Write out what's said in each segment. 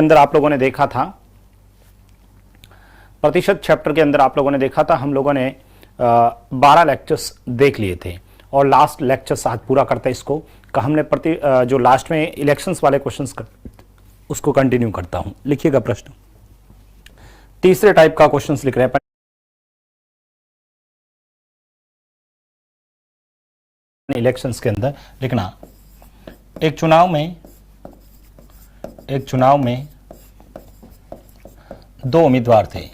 अंदर आप लोगों ने देखा था, प्रतिशत चैप्टर के अंदर आप लोगों ने देखा था, हम लोगों ने 12 लेक्चर्स देख लिए थे और लास्ट लेक्चर्स आज पूरा करते हैं इसको का हमने जो लास्ट में इलेक्शंस वाले क्वेश्चंस उसको कंटिन्यू करता हूं। लिखिएगा प्रश्न, तीसरे टाइप का क्वेश्चंस लिख रहे हैं इलेक्शंस के अंदर लिखना। एक चुनाव में दो उम्मीदवार थे।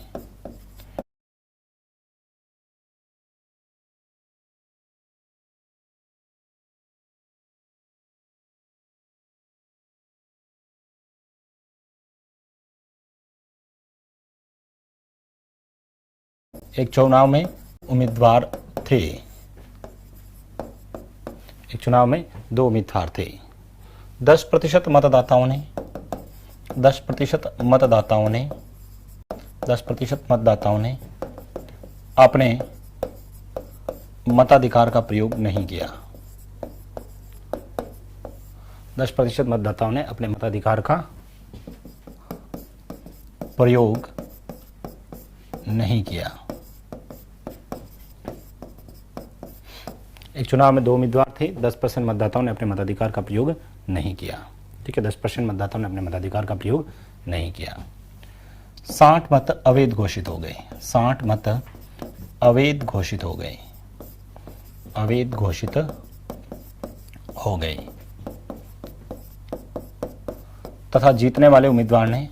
एक चुनाव में दो उम्मीदवार थे। 10% मतदाताओं ने अपने मताधिकार का प्रयोग नहीं किया। 10% मतदाताओं ने अपने मताधिकार का प्रयोग नहीं किया। एक चुनाव में दो उम्मीदवार थे, 10% मतदाताओं ने अपने मताधिकार का प्रयोग नहीं किया। ठीक है, 10% मतदाताओं ने अपने मताधिकार का प्रयोग नहीं किया। 60 मत अवैध घोषित हो गए। 60 मत अवैध घोषित हो गए तथा जीतने वाले उम्मीदवार ने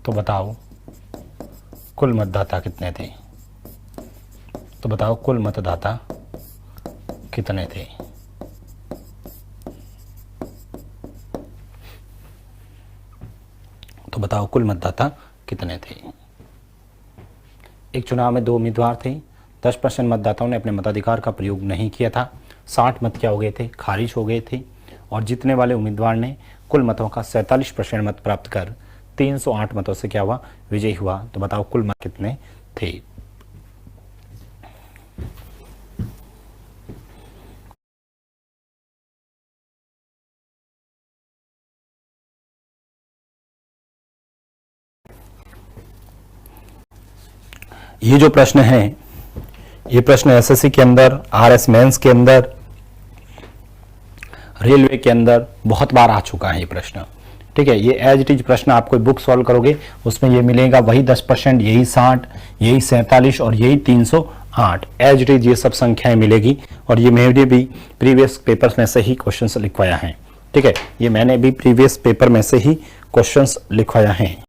तो बताओ कुल मतदाता कितने थे? तो बताओ कुल मतदाता कितने थे? एक चुनाव में दो उम्मीदवार थे, 10% मतदाताओं ने अपने मताधिकार का प्रयोग नहीं किया था। 60 मत क्या हो गए थे? खारिज हो गए थे। और जीतने वाले उम्मीदवार ने कुल मतों का 47% मत प्राप्त कर 308 मतों से क्या हुआ? विजयी हुआ। तो बताओ कुल मत कितने थे? ये जो प्रश्न है, ये प्रश्न एसएससी के अंदर, आरएस मेंस के अंदर, रेलवे के अंदर बहुत बार आ चुका है ये प्रश्न। ठीक है, ये एज इट इज प्रश्न आप कोई बुक सॉल्व करोगे उसमें ये मिलेगा, वही 10%, यही 60, यही 47 और यही 308 एज इट इज ये सब संख्याएं मिलेगी। और ये मैंने भी प्रीवियस पेपर्स में से ही क्वेश्चंस लिखवाया है। ठीक है, ये मैंने भी प्रीवियस पेपर में से ही क्वेश्चंस लिखवाया है।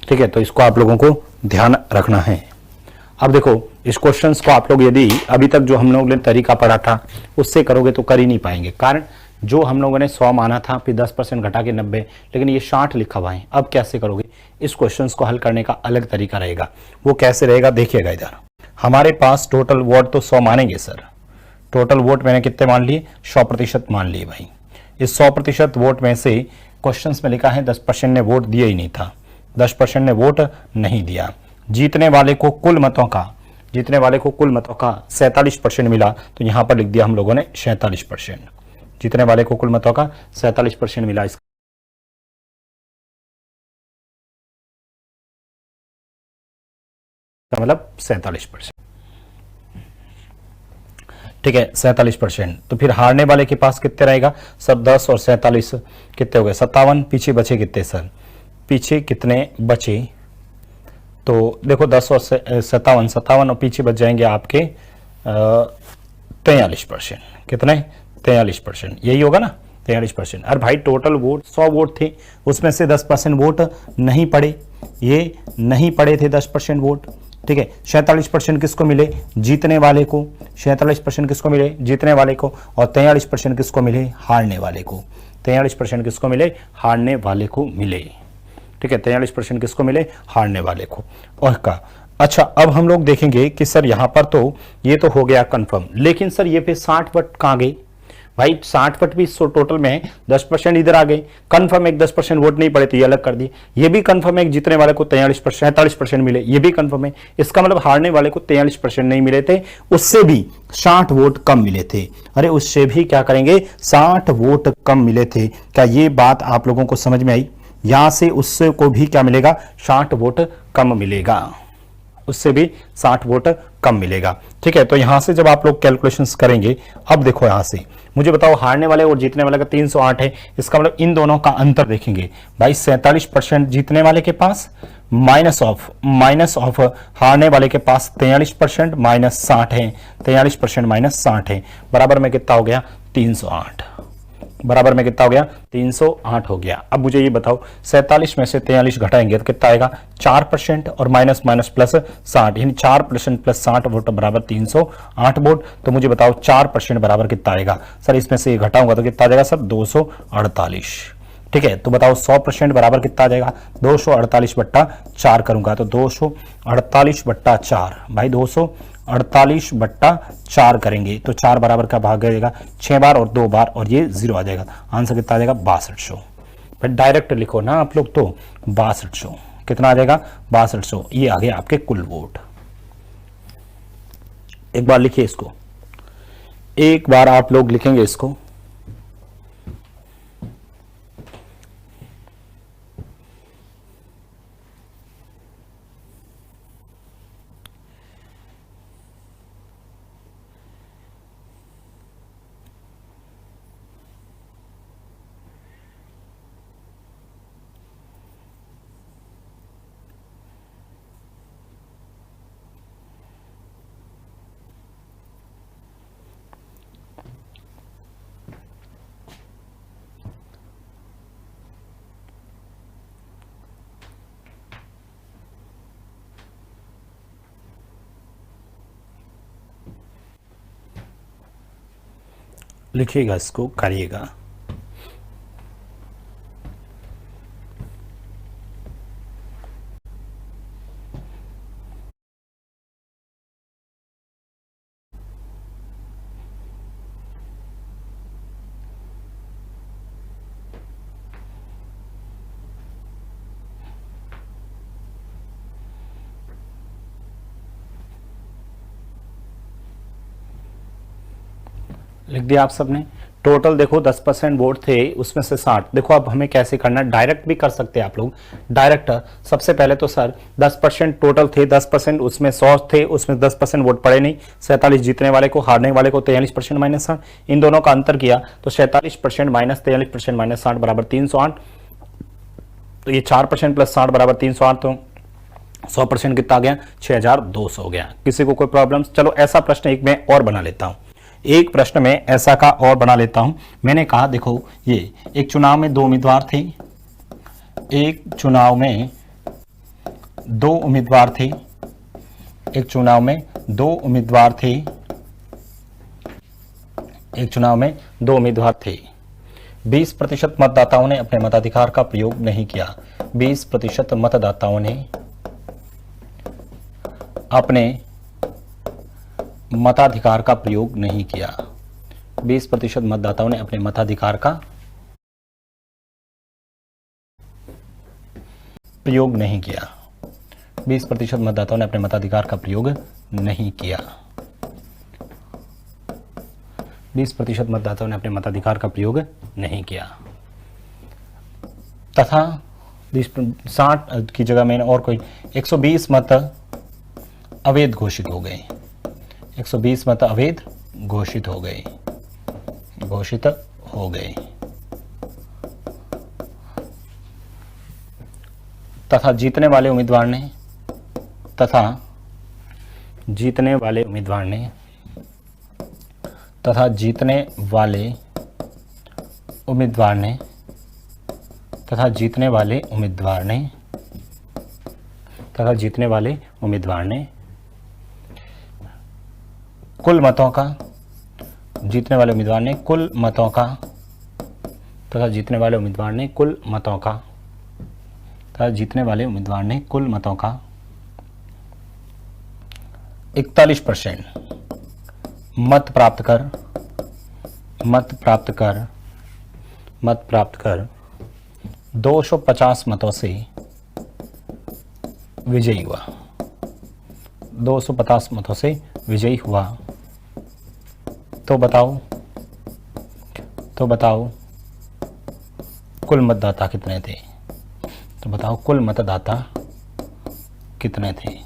ठीक है, तो इसको आप लोगों को ध्यान रखना है। अब देखो, इस क्वेश्चंस को आप लोग यदि अभी तक जो हम लोगों ने तरीका पढ़ा था उससे करोगे तो कर ही नहीं पाएंगे। कारण जो हम लोगों ने 100 माना था, फिर 10% घटा के 90, लेकिन ये 60 लिखा हुआ है। अब कैसे करोगे? इस क्वेश्चंस को हल करने का अलग तरीका रहेगा। वो कैसे रहेगा देखिएगा। इधर हमारे पास टोटल वोट तो 100 मानेंगे सर। टोटल वोट मैंने कितने मान लिए? 100% मान लिए भाई। इस 100% वोट में से क्वेश्चन में लिखा है 10% ने वोट दिया ही नहीं था, 10% ने वोट नहीं दिया। जीतने वाले को कुल मतों का 47% मिला, तो यहां पर लिख दिया हम लोगों ने 47%। जीतने वाले को कुल मतों का 47% मिला, इसका मतलब 47%। ठीक है, 47%। तो फिर हारने वाले के पास कितने रहेगा सर? 10 और 47 कितने हो गए? 57। पीछे बचे कितने सर? पीछे कितने बचे? तो देखो 10 और 57 और पीछे बच जाएंगे आपके 43%। कितने? 43%। यही होगा ना, 43%। अरे भाई टोटल वोट 100 वोट थे, उसमें से 10% वोट नहीं पड़े, ये नहीं पड़े थे 10% वोट, ठीक है। 47% किसको मिले? जीतने वाले को। 47% किसको मिले? जीतने वाले को। और 43% किसको मिले? हारने वाले को। 43% किसको मिले? हारने वाले को मिले, ठीक है। 43% किसको मिले? हारने वाले को। और का अच्छा, अब हम लोग देखेंगे कि सर यहां पर तो ये तो हो गया कंफर्म, लेकिन सर ये पे 60 वोट कहां गए? भाई 60 वोट भी टोटल में 10% इधर आ गए, कंफर्म एक 10% वोट नहीं पड़े तो ये अलग कर दिए। ये भी कंफर्म है, जीतने वाले को 43% मिले, ये भी कंफर्म है। इसका मतलब हारने वाले को 43% नहीं मिले थे, उससे भी 60 वोट कम मिले थे। अरे उससे भी क्या करेंगे? 60 वोट कम मिले थे। क्या ये बात आप लोगों को समझ में आई? यहां से उससे को भी क्या मिलेगा? 60 वोट कम मिलेगा, उससे भी 60 वोट कम मिलेगा, ठीक है। तो यहां से जब आप लोग कैलकुलेशंस करेंगे, अब देखो यहां से मुझे बताओ, हारने वाले और जीतने वाले का 308 है, इसका मतलब इन दोनों का अंतर देखेंगे भाई। 47% जीतने वाले के पास माइनस ऑफ हारने वाले के पास 43% माइनस 60 है, 43% माइनस 60 है, बराबर में कितना हो गया? 308। बराबर में कितना हो गया? 308 हो गया। अब मुझे ये बताओ, 47 में से 43 घटाएंगे तो कितना आएगा? 4% और माइनस माइनस प्लस 60, यानी 4% प्लस 60 वोट बराबर 308 वोट। तो मुझे बताओ 4% बराबर कितना आएगा? सर इसमें से घटाऊंगा तो कितना आ जाएगा सर? 248, ठीक है। तो बताओ 100% बराबर कितना आ जाएगा? 248/4 करूंगा तो 248/4, भाई 248/4 करेंगे तो 4 बराबर का भाग जाएगा 6 बार और 2 बार, और ये 0 आ जाएगा। आंसर कितना आ जाएगा? 6200। फिर डायरेक्ट लिखो ना आप लोग, तो 6200 कितना आ जाएगा? 6200। ये आ गया आपके कुल वोट। एक बार लिखिए इसको, एक बार आप लोग लिखेंगे इसको। लिखिएगा इसको, करिएगा। लिख दिया आप सबने? टोटल देखो 10% वोट थे, उसमें से 60। देखो अब हमें कैसे करना, डायरेक्ट भी कर सकते हैं आप लोग। डायरेक्ट सबसे पहले तो सर 10% टोटल थे, 10% उसमें 100 थे, उसमें 10% वोट पड़े नहीं। 47 जीतने वाले को, हारने वाले को 43% माइनस 60, इन दोनों का अंतर किया तो 47% माइनस 43% माइनस 60 बराबर 308। तो ये 4% प्लस 60 बराबर 308, तो 100% कितना आ गया? 6200 हो गया। किसी को कोई प्रॉब्लम? चलो ऐसा प्रश्न एक मैं और बना लेता हूं, एक प्रश्न में ऐसा का और बना लेता हूं। मैंने कहा देखो, ये एक चुनाव में 2 उम्मीदवार थे, एक चुनाव में 2 उम्मीदवार थे, एक चुनाव में 2 उम्मीदवार थे, एक चुनाव में 2 उम्मीदवार थे। 20% मतदाताओं ने अपने मताधिकार का प्रयोग नहीं किया। 20% मतदाताओं ने अपने मताधिकार का प्रयोग नहीं किया। 20% मतदाताओं ने अपने मताधिकार का प्रयोग नहीं किया। 20% मतदाताओं ने अपने मताधिकार का प्रयोग नहीं किया। 20% मतदाताओं ने अपने मताधिकार का प्रयोग नहीं किया, तथा 60 की जगह मैंने और कोई 120 मत अवैध घोषित हो गए। 120 मत अवैध घोषित हो गए, घोषित हो गए, तथा जीतने वाले उम्मीदवार ने, तथा जीतने वाले उम्मीदवार ने, तथा जीतने वाले उम्मीदवार ने तथा जीतने वाले उम्मीदवार ने कुल मतों का जीतने वाले उम्मीदवार ने कुल मतों का तथा जीतने वाले उम्मीदवार ने कुल मतों का तथा जीतने वाले उम्मीदवार ने कुल मतों का 41% मत प्राप्त कर 250 मतों से विजयी हुआ 250 मतों से विजयी हुआ। तो बताओ कुल मतदाता कितने थे? तो बताओ कुल मतदाता कितने थे?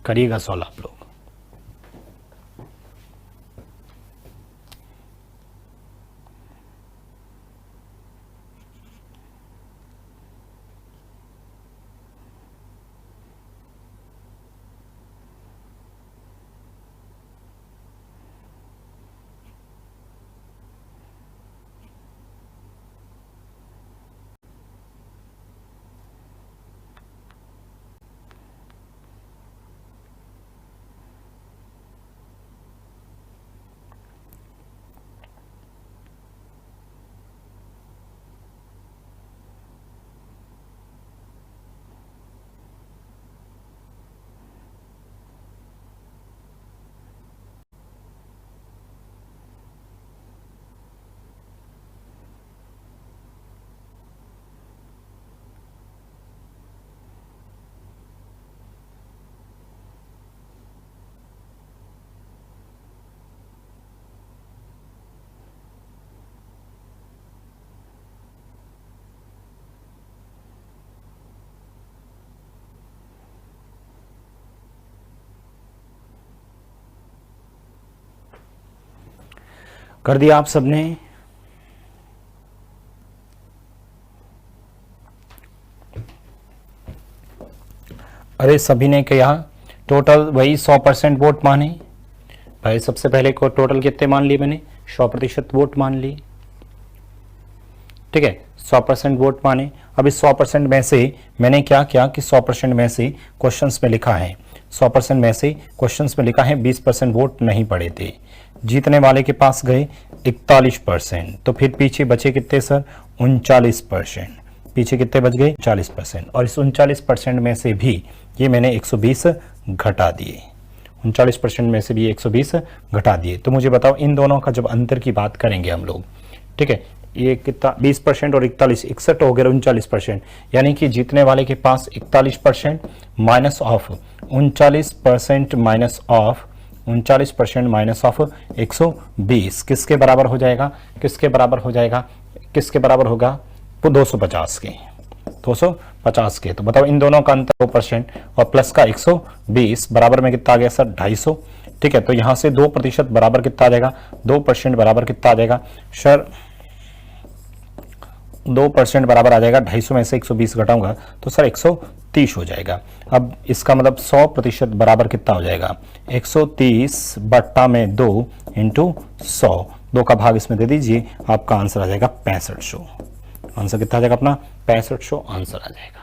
करिएगा सॉल्व आप लोग। कर दिया आप सबने? अरे सभी ने किया। टोटल वही 100% वोट माने भाई। सबसे पहले को टोटल कितने मान लिए मैंने? 100% वोट मान लिए। ठीक है, 100% वोट माने। अब इस 100% में से मैंने क्या किया कि 100% में से क्वेश्चंस में लिखा है 100% में से क्वेश्चंस में लिखा है 20% वोट नहीं पड़े थे। जीतने वाले के पास गए 41%। तो फिर पीछे बचे कितने सर? 39%। पीछे कितने बच गए? 40%। और इस 39% में से भी ये मैंने 120 घटा दिए। 39% में से भी 120 घटा दिए। तो मुझे बताओ इन दोनों का जब अंतर की बात करेंगे हम लोग, ठीक है, ये कितना? 20% और 41, 61 हो गया 39%। यानी कि जीतने वाले के पास 41% minus of 39% minus of 39% minus of 120 किसके बराबर हो जाएगा? किसके बराबर हो जाएगा? किसके बराबर होगा? 250 के। 250 के। तो बताओ इन दोनों का अंतर 2% और प्लस का 120 बराबर में कितना आ गया सर? 250। ठीक है, तो यहां से 2% बराबर कितना आ जाएगा? 2% बराबर कितना आ जाएगा सर? 2% बराबर आ जाएगा 250 में से 120 घटाऊंगा तो सर 130 हो जाएगा। अब इसका मतलब 100% बराबर कितना हो जाएगा? 130 बट्टा में 2 इंटू 100। 2 का भाग इसमें दे दीजिए, आपका आंसर आ जाएगा 6500। आंसर कितना आ जाएगा अपना? 6500 आंसर आ जाएगा।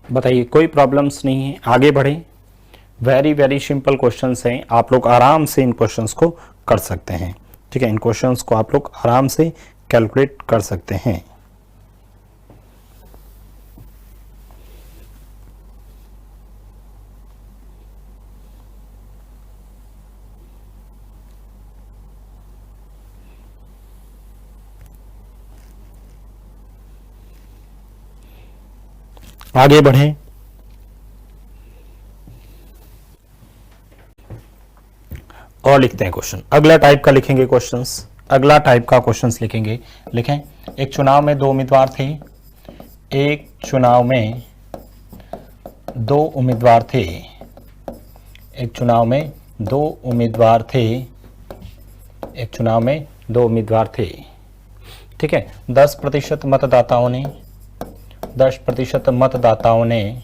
बताइए, कोई प्रॉब्लम्स नहीं है? आगे बढ़े। वेरी वेरी सिंपल क्वेश्चंस हैं, आप लोग आराम से इन क्वेश्चंस को कर सकते हैं। ठीक है, इन क्वेश्चंस को आप लोग आराम से कैलकुलेट कर सकते हैं। आगे बढ़ें। और लिखते हैं क्वेश्चन। अगला टाइप का लिखेंगे क्वेश्चंस, अगला टाइप का क्वेश्चंस लिखेंगे। लिखें, एक चुनाव में दो उम्मीदवार थे। एक चुनाव में दो उम्मीदवार थे। एक चुनाव में दो उम्मीदवार थे। एक चुनाव में दो उम्मीदवार थे। ठीक है, 10% मतदाताओं ने 10% मतदाताओं ने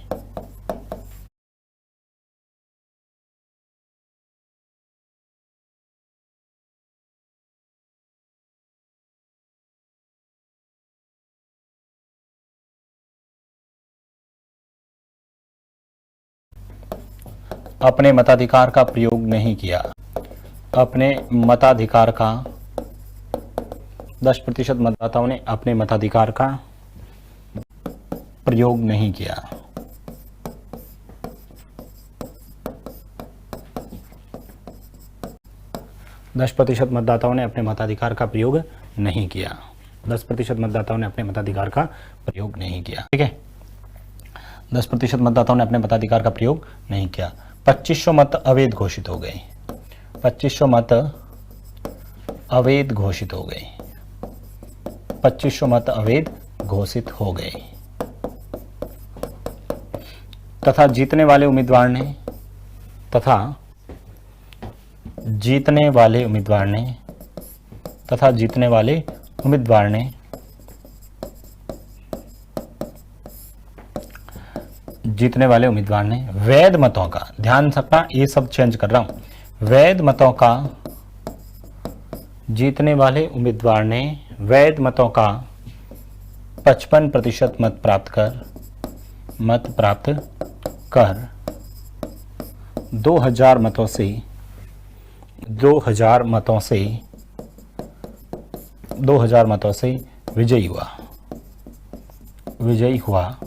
अपने मताधिकार का प्रयोग नहीं किया। अपने मताधिकार का 10% मतदाताओं ने अपने मताधिकार का प्रयोग नहीं किया। दस प्रतिशत मतदाताओं ने अपने मताधिकार का प्रयोग नहीं किया। 10% मतदाताओं ने अपने मताधिकार का प्रयोग नहीं किया। ठीक है, 10% मतदाताओं ने अपने मताधिकार का प्रयोग नहीं किया। 2500 मत अवैध घोषित हो गए। 2500 मत अवैध घोषित हो गए। 2500 मत अवैध घोषित हो गए तथा जीतने वाले उम्मीदवार ने तथा जीतने वाले उम्मीदवार ने वैध मतों का, ध्यान रखना ये सब चेंज कर रहा हूं, वैध मतों का, जीतने वाले उम्मीदवार ने वैध मतों का 55% मत प्राप्त कर 2000 मतों से विजयी हुआ।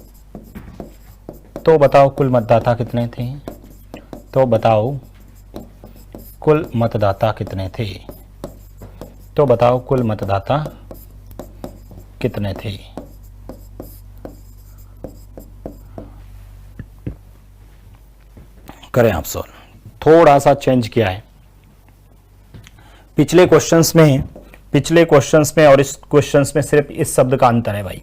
तो बताओ कुल मतदाता कितने थे? तो बताओ कुल मतदाता कितने थे? तो बताओ कुल मतदाता कितने थे? करें आप सॉल्व। थोड़ा सा चेंज किया है पिछले क्वेश्चंस में और इस क्वेश्चंस में, सिर्फ इस शब्द का अंतर है भाई।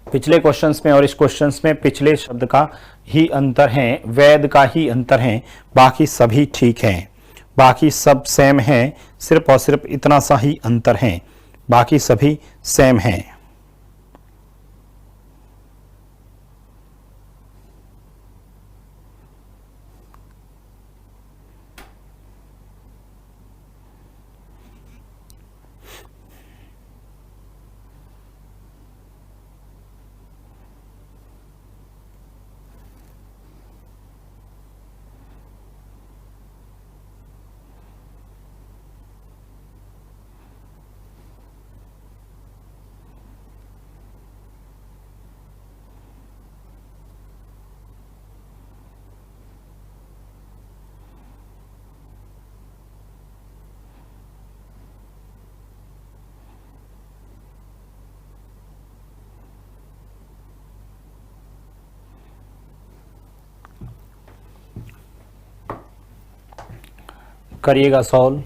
पिछले क्वेश्चंस में और इस क्वेश्चंस में पिछले शब्द का ही अंतर है, वैध का ही अंतर है, बाकी सभी ठीक हैं, बाकी सब सेम हैं, सिर्फ और सिर्फ इतना सा ही अंतर है, बाकी सभी सेम हैं। करिएगा सॉल्व।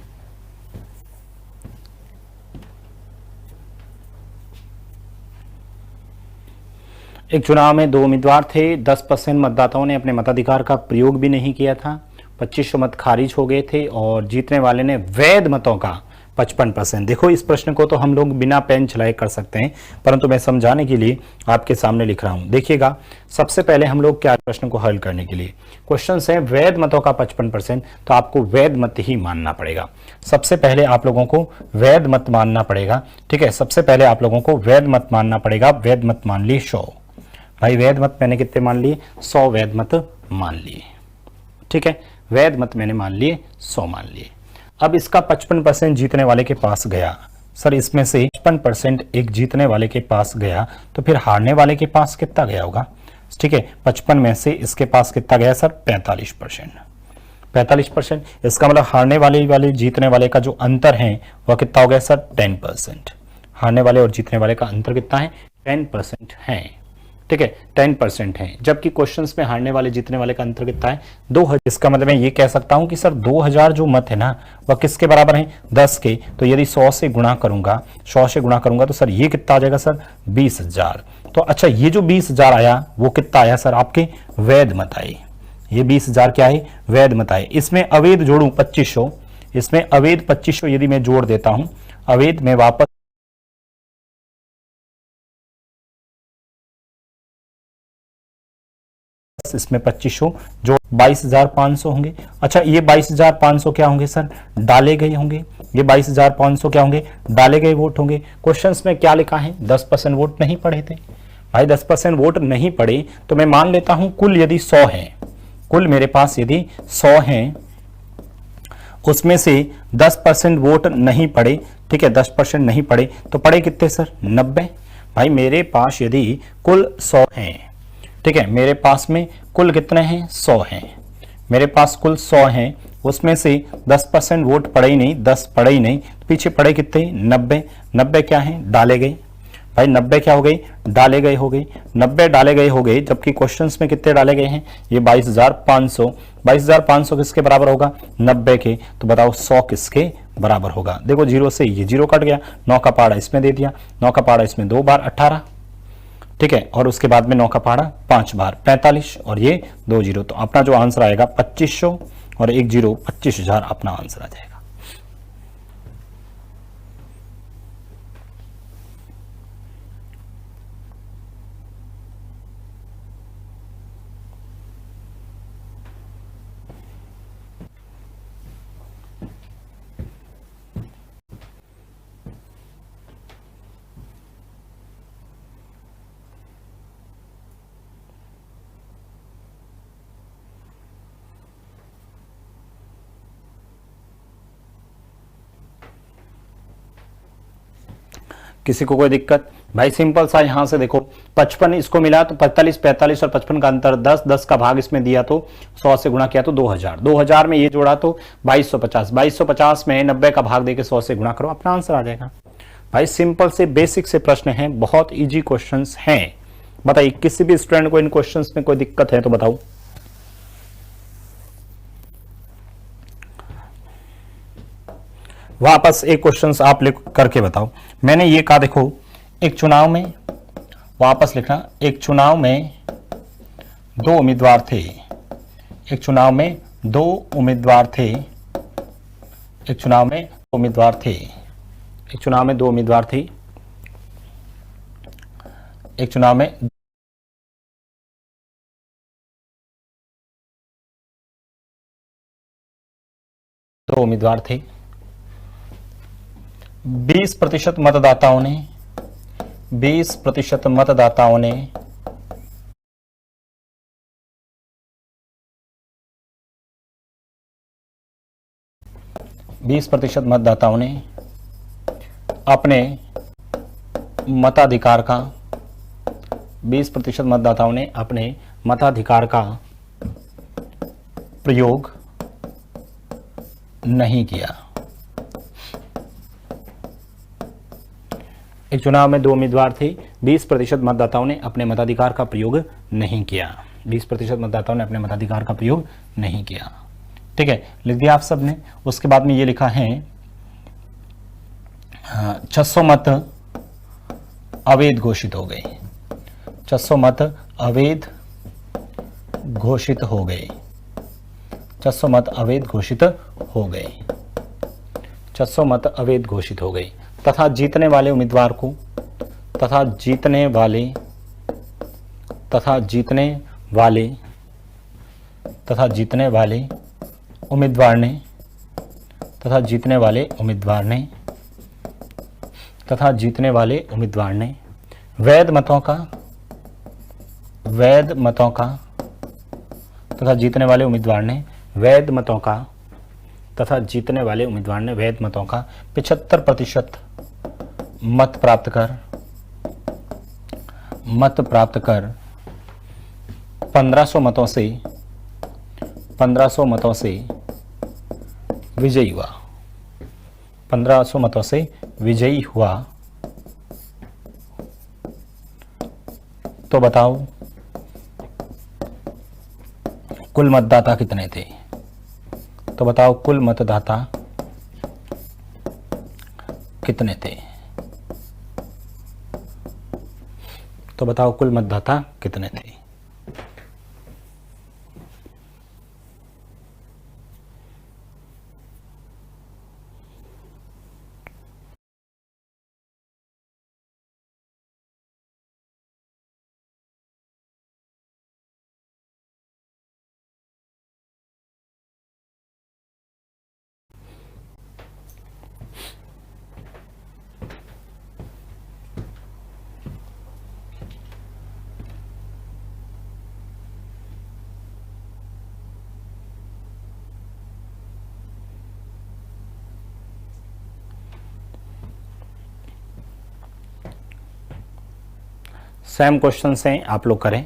एक चुनाव में दो उम्मीदवार थे। 10% मतदाताओं ने अपने मताधिकार का प्रयोग भी नहीं किया था। 2500 मत खारिज हो गए थे और जीतने वाले ने वैध मतों का 55%। देखो, इस प्रश्न को तो हम लोग बिना पेन चलाए कर सकते हैं, परंतु मैं समझाने के लिए आपके सामने लिख रहा हूं। देखिएगा, सबसे पहले हम लोग क्या प्रश्न को हल करने के लिए, क्वेश्चन है वैध मतों का 55%, तो आपको वैध मत ही मानना पड़ेगा। सबसे पहले आप लोगों को वैध मत मानना पड़ेगा। ठीक है, सबसे पहले आप लोगों को वैध मत मानना पड़ेगा। वैध मत मान लिए 100। भाई वैध मत मैंने कितने मान लिए? 100 वैध मत मान लिए। ठीक है, वैध मत मैंने मान लिए 100 मान लिए। अब इसका 55% जीतने वाले के पास गया सर, इसमें से 55% एक जीतने वाले के पास गया, तो फिर हारने वाले के पास कितना गया होगा? ठीक है, 55 में से इसके पास कितना गया सर? 45%। 45%, इसका मतलब हारने वाले जीतने वाले का जो अंतर है वह कितना हो गया सर? 10%। हारने वाले और जीतने वाले का अंतर कितना है? 10% है। ठीक है, 10% है, जबकि क्वेश्चंस में हारने वाले जीतने वाले का अंतर कितना है? 2000। इसका मतलब मैं ये कह सकता हूं कि सर 2000 जो मत है ना वह किसके बराबर है? 10 के। तो यदि 100 से गुणा करूंगा, 100 से गुणा करूंगा तो सर ये कितना आ जाएगा सर? 20,000। तो अच्छा, ये जो 20,000 आया वो कितना आया सर? आपके वैध मत आए। ये 20,000 क्या है? वैध मत आए। इसमें अवैध जोड़ू 2500, इसमें अवैध 2500 यदि मैं जोड़ देता हूं, अवैध में वापस इसमें 2500 जो 22,500 होंगे। अच्छा, ये 22,500 क्या होंगे सर? डाले गए होंगे। ये 22,500 क्या होंगे? डाले गए वोट होंगे। क्वेश्चंस में क्या लिखा है? 10% वोट नहीं पड़े थे भाई। 10% वोट नहीं पड़े तो मैं मान लेता हूं कुल यदि 100 है, कुल मेरे पास यदि 100 है, उसमें से 10% वोट नहीं पड़े। ठीक है, 10% नहीं पड़े तो पड़े कितने सर? 90। भाई मेरे पास यदि कुल 100 हैं, ठीक है, मेरे पास में कुल कितने हैं? 100 हैं। मेरे पास कुल 100 हैं, उसमें से 10% वोट पड़े ही नहीं, 10 पड़े ही नहीं, तो पीछे पड़े कितने? 90। 90 क्या है? डाले गए। भाई 90 क्या हो गई? डाले गए हो गई। 90 डाले गए हो गए, जबकि क्वेश्चंस में कितने डाले गए हैं? ये 22,500। 22,500 किसके बराबर होगा? 90 के। तो बताओ 100 किसके बराबर होगा? देखो जीरो से ये जीरो कट गया, 9 का पहाड़ा इसमें दे दिया, 9 का पहाड़ा इसमें 2 बार 18। ठीक है, और उसके बाद में 9 का पहाड़ा 5 बार 45, और ये 2 जीरो। तो अपना जो आंसर आएगा 2500 और 1 जीरो 25,000 अपना आंसर आ जाएगा। किसी को कोई दिक्कत? भाई सिंपल सा, यहां से देखो 55 इसको मिला तो 45, 45 और 55 का अंतर 10, 10 का भाग इसमें दिया तो 100 से गुणा किया तो 2000, 2000 में ये जोड़ा तो 2250, 2250 में 90 का भाग देके 100 से गुणा करो, अपना आंसर आ जाएगा। भाई सिंपल से बेसिक से प्रश्न है, बहुत इजी क्वेश्चंस हैं। बताइए किसी भी स्टूडेंट को इन क्वेश्चंस में कोई दिक्कत है तो बताओ। वापस एक क्वेश्चंस आप लिख करके बताओ। मैंने ये कहा देखो, एक चुनाव में, वापस लिखना, एक चुनाव में 2 उम्मीदवार थे। एक चुनाव में 2 उम्मीदवार थे। एक चुनाव में 2 उम्मीदवार थे। एक चुनाव में 2 उम्मीदवार थे। एक चुनाव में 2 उम्मीदवार थे। 20% मतदाताओं ने 20% मतदाताओं ने 20% मतदाताओं ने अपने मताधिकार का 20% मतदाताओं ने अपने मताधिकार का प्रयोग नहीं किया। एक चुनाव में 2 उम्मीदवार थे, 20% मतदाताओं ने अपने मताधिकार का प्रयोग नहीं किया। 20% मतदाताओं ने अपने मताधिकार का प्रयोग नहीं किया। ठीक है, लिख दिया आप सब ने। उसके बाद में ये लिखा है 600 मत अवैध घोषित हो गए। 600 मत अवैध घोषित हो गए। 600 मत अवैध घोषित हो गए। 600 मत अवैध घोषित हो गए तथा जीतने वाले उम्मीदवार को तथा जीतने वाले उम्मीदवार ने तथा जीतने वाले उम्मीदवार ने वैध मतों का तथा जीतने वाले उम्मीदवार ने वैध मतों का तथा जीतने वाले उम्मीदवार ने वैध मतों का 75% मत प्राप्त कर 1500 मतों से विजयी हुआ। 1500 मतों से विजयी हुआ। तो बताओ कुल मतदाता कितने थे? तो बताओ कुल मतदाता कितने थे? तो बताओ कुल मतदाता कितने थे? सेम क्वेश्चन हैं, आप लोग करें।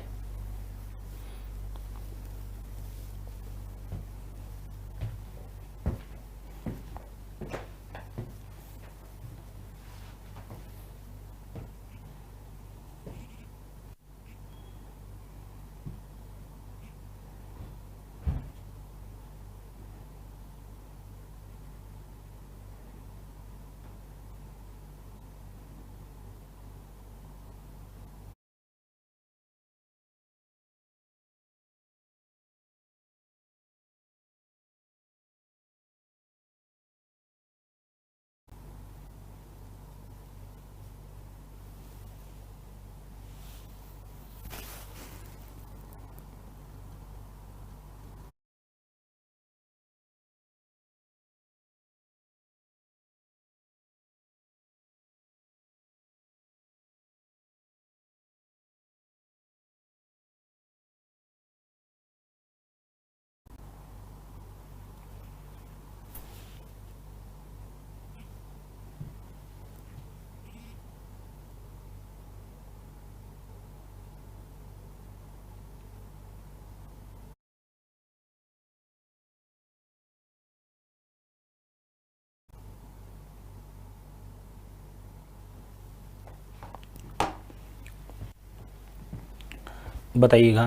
बताइएगा।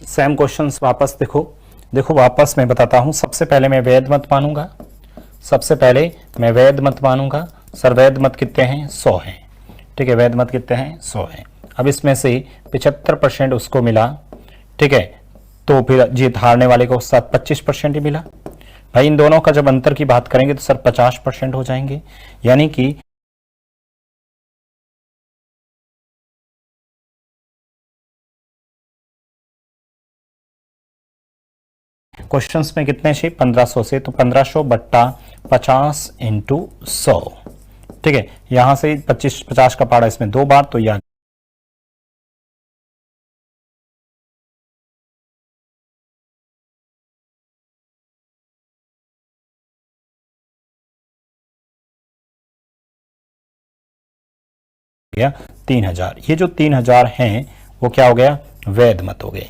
सेम क्वेश्चंस वापस देखो वापस मैं बताता हूं। सबसे पहले मैं वैध मत मानूंगा। सर वैध मत कितने हैं? 100 हैं। ठीक है, वैध मत कितने हैं? 100 हैं। अब इसमें से 75% उसको मिला। ठीक है, तो फिर जीत हारने वाले को साथ 25% ही मिला। भाई इन दोनों का जब अंतर की बात करेंगे तो सर 50% हो जाएंगे। यानी कि क्वेश्चंस में कितने से 1500 से, तो 1500 बट्टा 50 इंटू 100। ठीक है, यहां से 50 का पाड़ा इसमें 2 बार, तो यह गया 3000। ये जो 3000 हैं वो क्या हो गया? वैध मत हो गए।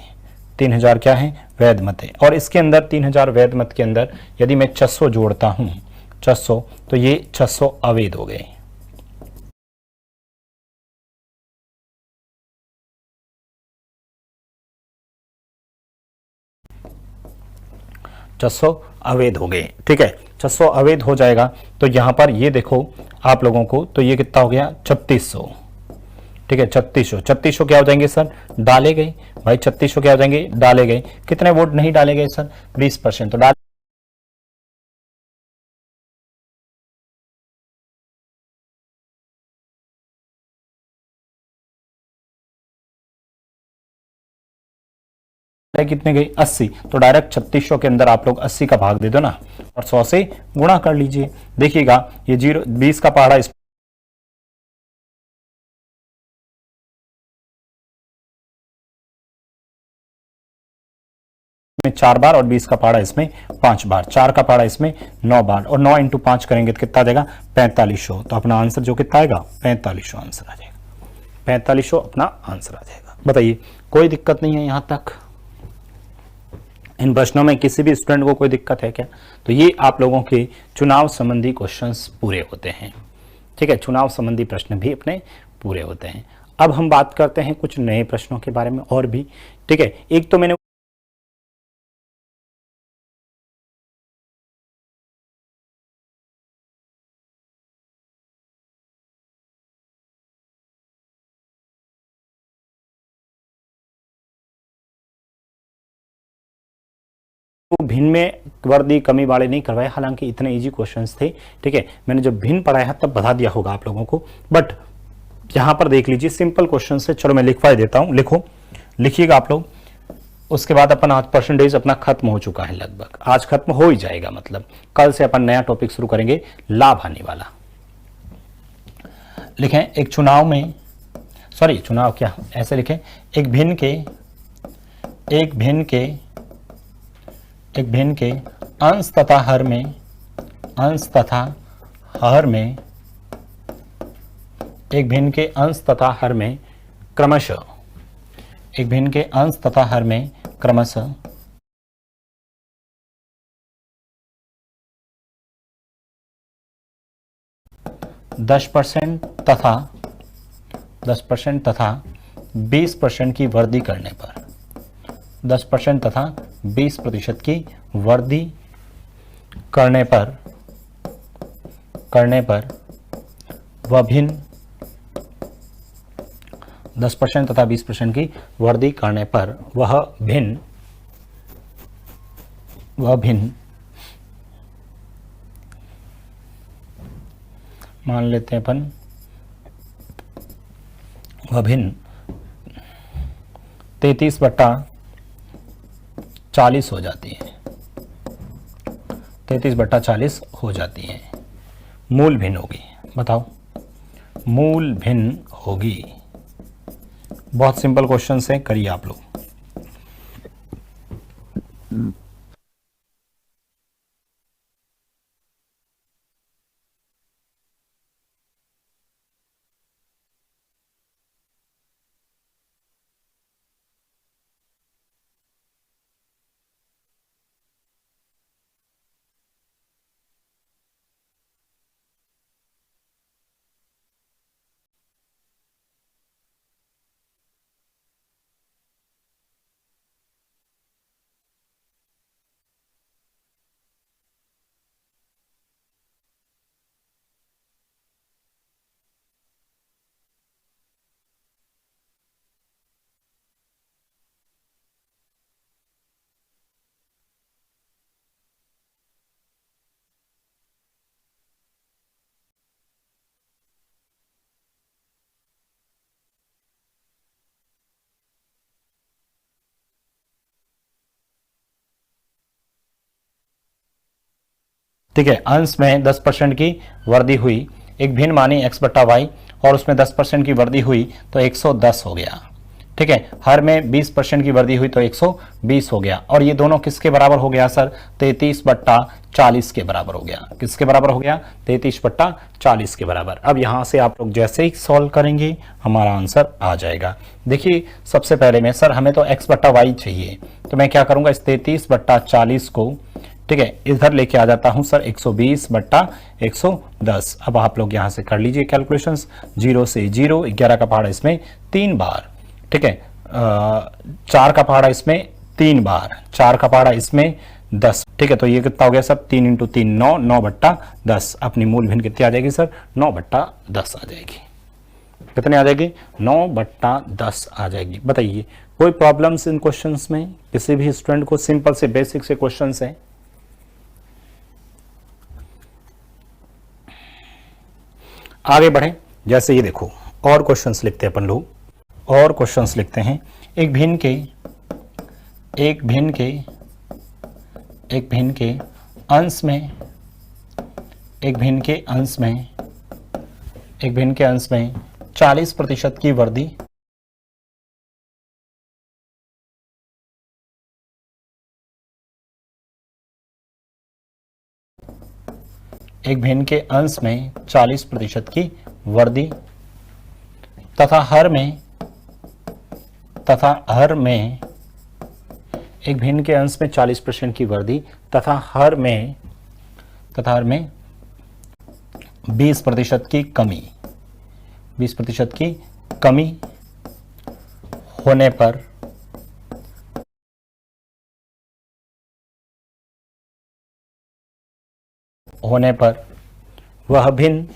3000 क्या है? वैध मत है। और इसके अंदर 3000 वैध मत के अंदर यदि मैं 600 जोड़ता हूं, 600, तो ये 600 अवैध हो गए। अवैध हो गए। ठीक है, 600 अवैध हो जाएगा। तो यहां पर ये देखो आप लोगों को, तो ये कितना हो गया? 3600। ठीक है, 3600 क्या हो जाएंगे सर? डाले गए। भाई 3600 क्या हो जाएंगे? डाले गए। कितने वोट नहीं डाले गए सर? 20%। तो डाल कितने गए? 80। तो डायरेक्ट 3600 के अंदर आप लोग 80 का भाग दे दो ना, और 100 से गुणा कर लीजिए। देखिएगा ये 20 का पहाड़ा इसमें 4 बार और 20 का पहाड़ा इसमें 5 बार, 4 का पहाड़ा इसमें 9 बार, और 9 × 5 करेंगे तो कितना आ जाएगा 4500। तो अपना आंसर जो कितना आएगा 4500 आंसर आ जाएगा, 4500 अपना आंसर आ जाएगा। बताइए कोई दिक्कत नहीं है यहाँ तक? इन प्रश्नों में किसी भी स्टूडेंट को कोई दिक्कत है क्या? तो ये आप लोगों के चुनाव संबंधी क्वेश्चंस पूरे होते हैं। ठीक है, चुनाव संबंधी प्रश्न भी अपने पूरे होते हैं। अब हम बात करते हैं कुछ नए प्रश्नों के बारे में और भी। ठीक है, एक तो मैंने भिन्न में वर्दी कमी वाले नहीं करवाए, हालांकि इतने इजी क्वेश्चंस थे। ठीक है, मैंने जब भिन्न पढ़ाया तब बता दिया होगा आप लोगों को, बट यहां पर देख लीजिए सिंपल क्वेश्चन से। चलो मैं लिखवा देता हूं, लिखो, लिखिएगा आप लोग। उसके बाद अपन आज परसेंटेज अपना खत्म हो चुका है, लगभग आज खत्म हो ही जाएगा, मतलब कल से अपन नया टॉपिक शुरू करेंगे, लाभ आने वाला। लिखें एक चुनाव में, सॉरी चुनाव क्या, ऐसे लिखें एक भिन्न के अंश तथा हर में, अंश तथा हर में, एक भिन्न के अंश तथा हर में क्रमशः, एक भिन्न के अंश तथा हर में क्रमशः 10% तथा 20% की वृद्धि करने पर, 10% तथा 20% की वृद्धि करने पर वह भिन्न, 10% तथा 20% की वृद्धि करने पर वह भिन्न मान लेते हैं अपन, वह भिन्न 33/40 हो जाती है, 33/40 हो जाती है। मूल भिन्न होगी, बताओ मूल भिन्न होगी। बहुत सिंपल क्वेश्चन है, करिए आप लोग। ठीक है, अंश में 10% की वृद्धि हुई, एक भिन्न मानी x/y और उसमें 10% की वृद्धि हुई तो 110 हो गया। ठीक है, हर में 20% की वृद्धि हुई तो 120 हो गया, और ये दोनों किसके बराबर हो गया सर? 33/40 के बराबर हो गया। किसके बराबर हो गया? 33/40 के बराबर। अब यहां से आप लोग जैसे ही सॉल्व करेंगे हमारा आंसर आ जाएगा। देखिए सबसे पहले में सर हमें तो x/y चाहिए, तो मैं क्या करूंगा, इस 33/40 को, ठीक है, इधर लेके आ जाता हूं सर 120/110। अब आप लोग यहां से कर लीजिए कैलकुलेशंस, 0 से 0, 11 का पहाड़ा इसमें 3 बार, ठीक है, 4 का पहाड़ा इसमें 3 बार, 4 का पहाड़ा इसमें 10। ठीक है, तो ये कितना हो गया सर? 3 × 3 9, 9/10। अपनी मूल भिन्न कितनी आ जाएगी सर? 9/10 आ जाएगी। कितने आ जाएगी? 9/10 आ जाएगी। बताइए कोई प्रॉब्लम्स इन क्वेश्चंस में? किसी भी स्टूडेंट को सिंपल से बेसिक से क्वेश्चंस हैं। आगे बढ़े, जैसे ये देखो और क्वेश्चंस लिखते हैं अपन लोग, और क्वेश्चंस लिखते हैं। एक भिन्न के अंश में, एक भिन्न के अंश में 40% की वृद्धि एक भिन्न के अंश में 40% की वृद्धि तथा हर में एक भिन्न के अंश में 40% की वृद्धि तथा हर में 20% की कमी, 20% की कमी होने पर वह भिन्न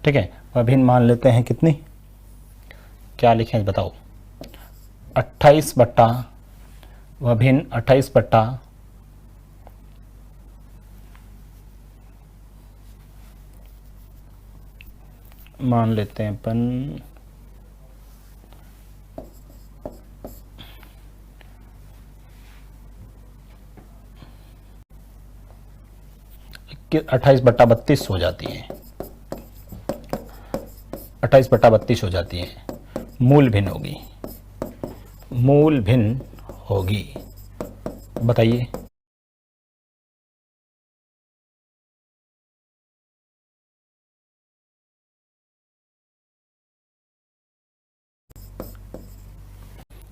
ठीक है, वह भिन्न मान लेते हैं कितनी, क्या लिखें बताओ, 28 बट्टा, वह भिन्न 28 बट्टा मान लेते हैं अपन 28/32 हो जाती है, 28/32 हो जाती है, मूल भिन्न होगी, बताइए।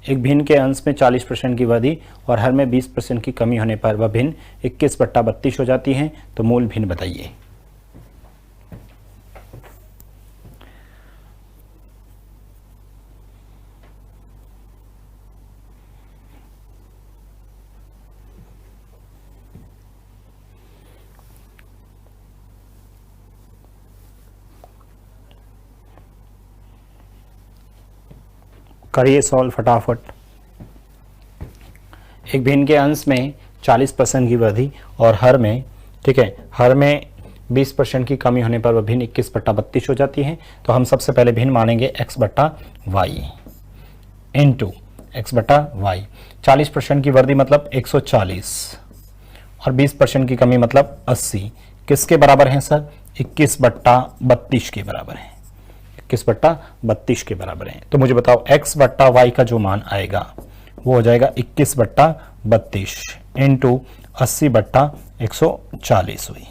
एक भिन्न के अंश में 40% की वृद्धि और हर में 20% की कमी होने पर वह भिन्न 21/32 हो जाती है, तो मूल भिन्न बताइए। करिए सॉल्व फटाफट। एक भिन्न के अंश में 40% की वृद्धि और हर में, ठीक है, हर में 20% की कमी होने पर वह भिन्न 21/32 हो जाती है। तो हम सबसे पहले भिन्न मानेंगे x/y इंटू x/y। 40% की वृद्धि मतलब 140 और 20% की कमी मतलब 80। किसके बराबर है सर? 21/32 के बराबर है, 21/32 के बराबर है। तो मुझे बताओ x/y का जो मान आएगा वो हो जाएगा 21/32 इंटू 80/140 हुई।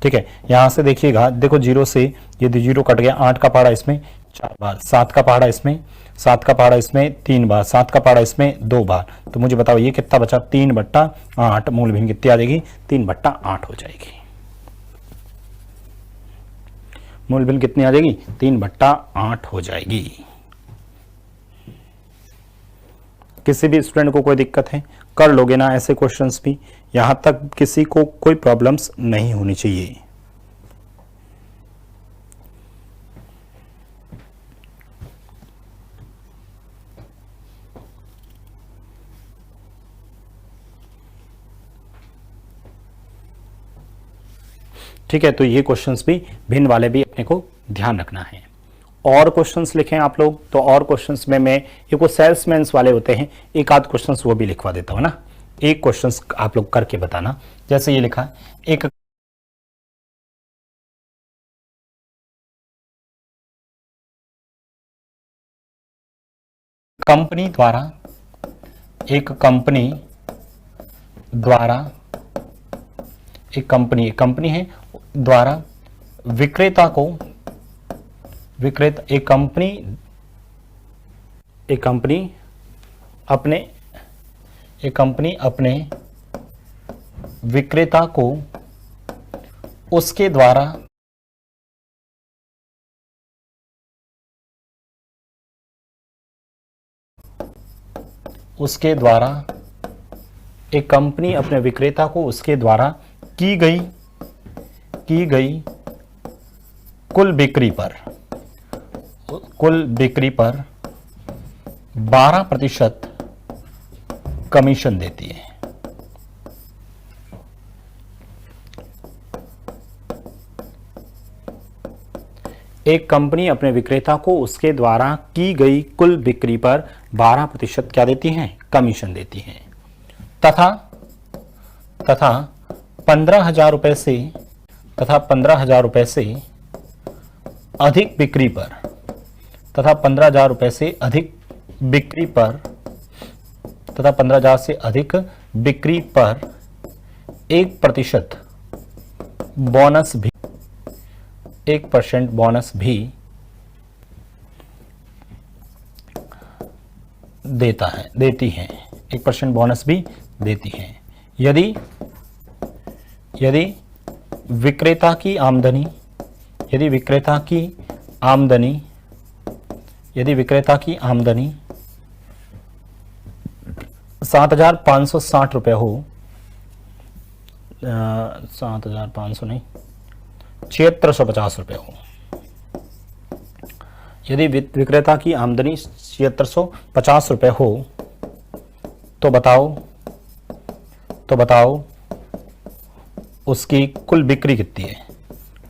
ठीक है, यहां से देखिएगा, देखो जीरो से यदि जीरो कट गया, 8 का पहाड़ा इसमें 4 बार, 7 का पहाड़ा इसमें, 7 का पहाड़ा इसमें 3 बार, 7 का पहाड़ा इसमें 2 बार। तो मुझे बताओ ये कितना बचा? 3/8। मूल भिन्न कितनी आ जाएगी? 3/8 हो जाएगी। मूल भिन्न कितनी आ जाएगी? 3/8 हो जाएगी। किसी भी स्टूडेंट को कोई दिक्कत है? कर लोगे ना ऐसे क्वेश्चंस भी? यहां तक किसी को कोई प्रॉब्लम्स नहीं होनी चाहिए। ठीक है, तो ये क्वेश्चंस भी भिन्न वाले भी अपने को ध्यान रखना है। और क्वेश्चंस लिखें आप लोग, तो और क्वेश्चंस में मैं ये को सेल्समैन्स वाले होते हैं, एक आध क्वेश्चंस वो भी लिखवा देता हूं ना। एक क्वेश्चंस आप लोग करके बताना। जैसे ये लिखा, एक कंपनी द्वारा, एक कंपनी है द्वारा विक्रेता को, एक कंपनी अपने विक्रेता को उसके द्वारा एक कंपनी अपने विक्रेता को उसके द्वारा की गई कुल बिक्री पर 12% कमीशन देती है। एक कंपनी अपने विक्रेता को उसके द्वारा की गई कुल बिक्री पर 12% क्या देती है? कमीशन देती है। तथा 15,000 रुपए से अधिक बिक्री पर, तथा 15,000 से अधिक बिक्री पर 1% बोनस भी 1% बोनस भी देती हैं 1% बोनस भी देती हैं यदि विक्रेता की आमदनी 7,560 रुपये हो, 7,500 नहीं 7,650 रुपये हो, यदि विक्रेता की आमदनी 7,650 रुपये हो तो बताओ उसकी कुल बिक्री कितनी है,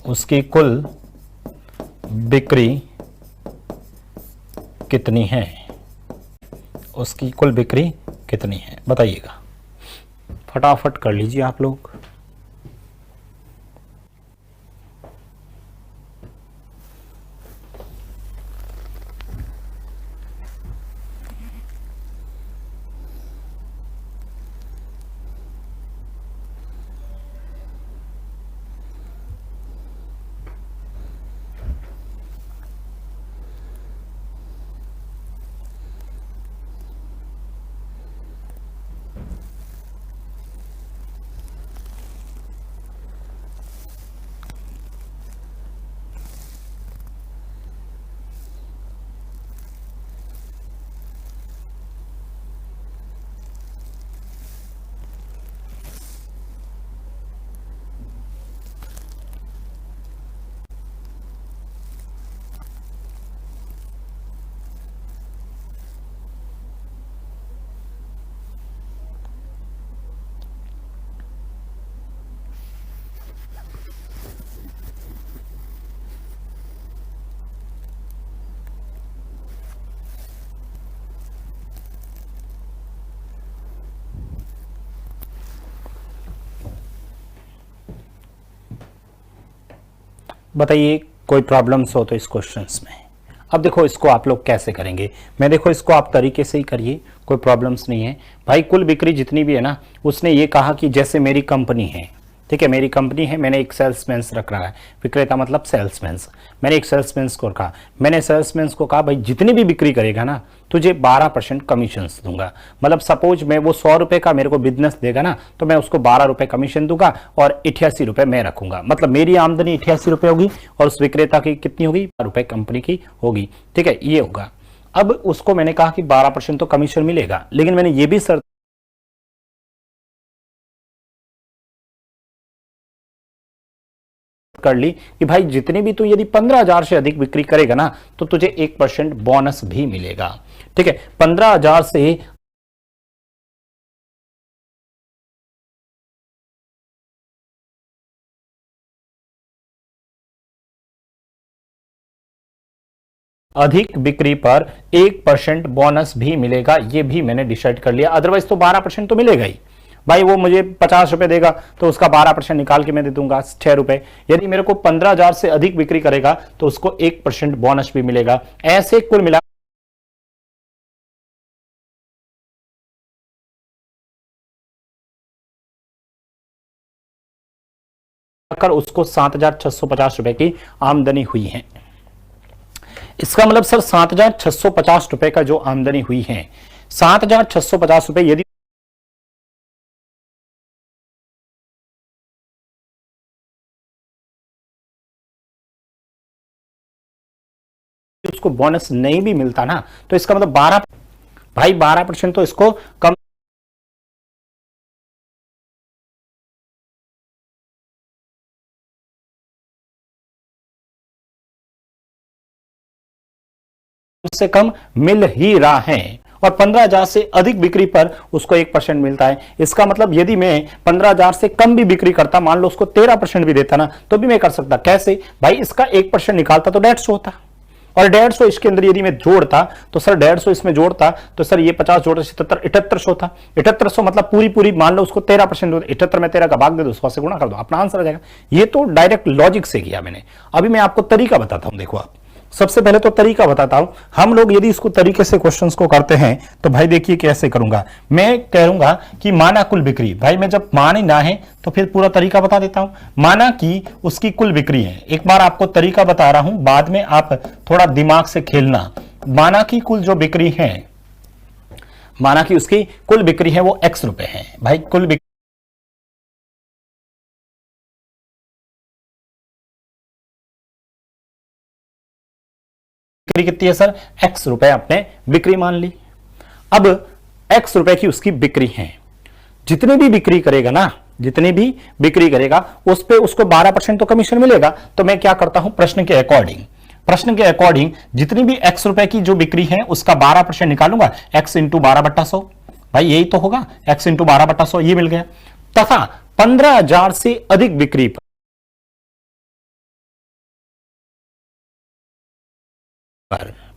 उसकी कुल बिक्री कितनी है, उसकी कुल बिक्री कितनी है बताइएगा, फटाफट कर लीजिए आप लोग। बताइए कोई प्रॉब्लम्स हो तो इस क्वेश्चंस में। अब देखो इसको आप लोग कैसे करेंगे, मैं देखो इसको आप तरीके से ही करिए, कोई प्रॉब्लम्स नहीं है भाई। कुल बिक्री जितनी भी है ना, उसने ये कहा कि जैसे मेरी कंपनी है, ठीक है, मेरी कंपनी है, मैंने एक सेल्समैन रख रहा है, विक्रेता मतलब सेल्समैन, मैंने एक सेल्समैन को रखा, मैंने सेल्समैन को कहा भाई जितनी भी बिक्री करेगा ना तुझे 12% कमीशन दूंगा। मतलब सपोज मैं वो 100 रुपए का मेरे को बिजनेस देगा ना तो मैं उसको 12 रुपए कमीशन दूंगा और 88 रुपए मैं रखूंगा। मतलब मेरी आमदनी 88 रुपए होगी और उस विक्रेता की कितनी होगी, 12 रुपए कंपनी की होगी, ठीक है, ये होगा। अब उसको मैंने कहा कि 12% तो कमीशन मिलेगा, लेकिन मैंने ये भी शर्त कर ली कि भाई जितनी भी तू यदि 15,000 से अधिक बिक्री करेगा ना तो तुझे 1% बोनस भी मिलेगा, ठीक है। 15,000 से अधिक बिक्री पर 1% बोनस भी मिलेगा, ये भी मैंने डिसाइड कर लिया। अदरवाइज तो 12% तो मिलेगा ही भाई। वो मुझे 50 रुपए देगा तो उसका 12% निकाल के मैं दे दूंगा 6 रुपए। यदि मेरे को 15,000 से अधिक बिक्री करेगा तो उसको 1% बोनस भी मिलेगा। ऐसे कुल मिला कर उसको 7,650 रुपए की आमदनी हुई है। इसका मतलब सर 7,650 रुपए का जो आमदनी हुई है, 7,650 रुपए यदि उसको बोनस नहीं भी मिलता ना तो इसका मतलब 12% तो इसको कम से कम मिल ही रहा है। और 15,000 से अधिक बिक्री पर उसको 1% मिलता है। इसका मतलब यदि मैं 15,000 से कम भी बिक्री करता, मान लो उसको 13% भी देता ना तो भी मैं कर सकता। कैसे भाई, इसका 1% निकालता तो 150 होता और 150 इसके अंदर यदि मैं जोड़ता तो सर 150 इसमें जोड़ता तो सर ये 50 जोड़ता 77 7800 होता। 7800 मतलब पूरी मान लो उसको 13% दो, 78 में 13 का भाग दे दो, 100 से गुणा कर दो, अपना आंसर आ जाएगा। ये तो डायरेक्ट लॉजिक से किया मैंने। अभी मैं आपको तरीका बताता हूं, देखो आप सबसे पहले तो तरीका बताता हूं। हम लोग यदि इसको तरीके से क्वेश्चंस को करते हैं तो भाई देखिए कैसे करूंगा। मैं कहूंगा कि माना कुल बिक्री, भाई मैं जब मान ही ना है तो फिर पूरा तरीका बता देता हूं। माना कि उसकी कुल बिक्री है, एक बार आपको तरीका बता रहा हूं, बाद में आप थोड़ा दिमाग से खेलना। माना कि कुल जो बिक्री है, माना कि उसकी कुल बिक्री है वो x रुपए है। भाई कुल बिक्री कितनी है सर? x रुपए आपने बिक्री मान ली। अब x रुपए की उसकी बिक्री है, जितनी भी बिक्री करेगा ना, जितनी भी बिक्री करेगा उस पे उसको 12% तो कमीशन मिलेगा। तो मैं क्या करता हूं, प्रश्न के अकॉर्डिंग जितनी भी x रुपए की जो बिक्री है उसका 12% निकालूंगा, x इंटू 12/100। भाई यही तो होगा, x इंटू 12/100 ये मिल गया। तथा 15,000 से अधिक बिक्री पर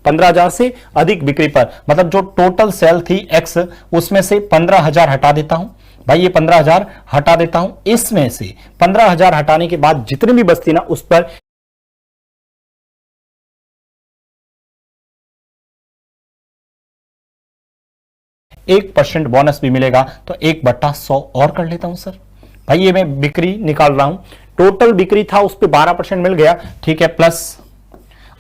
15,000 से अधिक बिक्री पर, मतलब जो टोटल सेल थी x, उसमें से 15,000 हटा देता हूं। भाई ये 15,000 हटा देता हूं, इसमें से 15,000 हटाने के बाद जितनी भी बचती ना उस पर 1% बोनस भी मिलेगा। तो 1/100 और कर लेता हूं सर। भाई ये मैं बिक्री निकाल रहा हूं, टोटल बिक्री था उस पर 12% मिल गया, ठीक है, प्लस,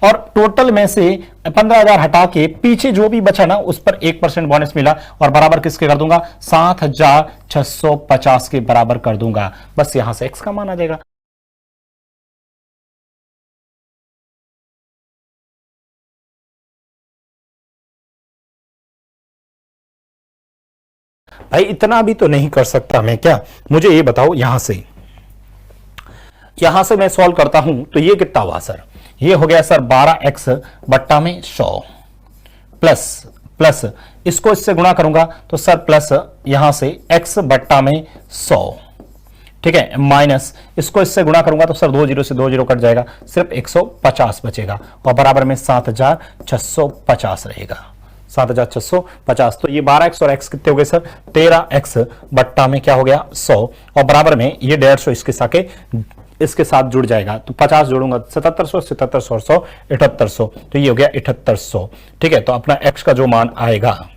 और टोटल में से 15,000 हटा के पीछे जो भी बचा ना उस पर 1% बोनस मिला, और बराबर किसके कर दूंगा, 7,650 के बराबर कर दूंगा। बस यहां से x का मान आ जाएगा। भाई इतना भी तो नहीं कर सकता मैं क्या, मुझे ये बताओ, यहां से मैं सॉल्व करता हूं तो ये कितना हुआ सर? ये हो गया सर 12x बट्टा में 100 प्लस इसको इससे गुणा करूंगा तो सर प्लस यहां से x बट्टा में 100, ठीक है, माइनस इसको इससे गुणा करूंगा तो सर 2 0 से 2 0 कट जाएगा, सिर्फ 150 बचेगा, और बराबर में 7,650 रहेगा, 7,650। तो ये 12x और x कितने हो गए सर? 13x बट्टा में क्या हो गया, 100, और बराबर में ये 150 इसके साथ जुड़ जाएगा, तो 50 जोड़ूंगा 7700, 7700 और 100 7800, तो ये हो गया 7800, ठीक है। तो अपना x का जो मान आएगा,